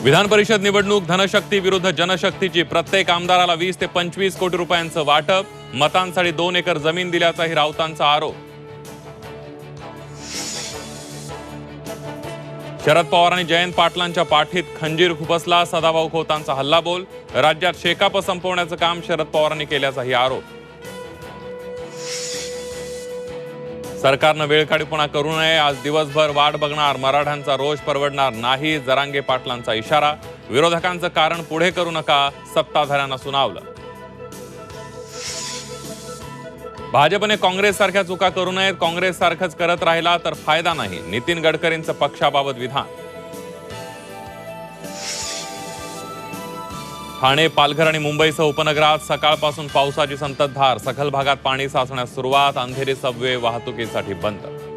विधान परिषद निवडणूक धनशक्ती विरुद्ध जनशक्तीची प्रत्येक आमदाराला 20 ते 25 कोटी रुपयांचं वाटप, मतांसाठी 2 एकर जमीन दिल्याचाही राऊतांचा आरोप. शरद पवार आणि जयंत पाटलांच्या पाठीत खंजीर खुपसला, सदाभाऊ खोतांचा हल्लाबोल. राज्यात शेकाप संपवण्याचं काम शरद पवारांनी केल्याचाही आरोप. सरकारनं वेळकाढीपणा करू नये, आज दिवसभर वाट बघणार, मराठ्यांचा रोष परवडणार नाही, जरांगे पाटलांचा इशारा. विरोधकांचं कारण पुढे करू नका, सत्ताधाऱ्यांना सुनावलं. भाजपने काँग्रेससारख्या चुका करू नयेत, काँग्रेससारखंच करत राहिला तर फायदा नाही, नितीन गडकरींचं पक्षाबाबत विधान. ठाणे, पालघर आणि मुंबईसह उपनगरात सकाळपासून पावसाची संततधार, सखल भागात पाणी साचण्यास सुरुवात, अंधेरी सबवे वाहतुकीसाठी बंद.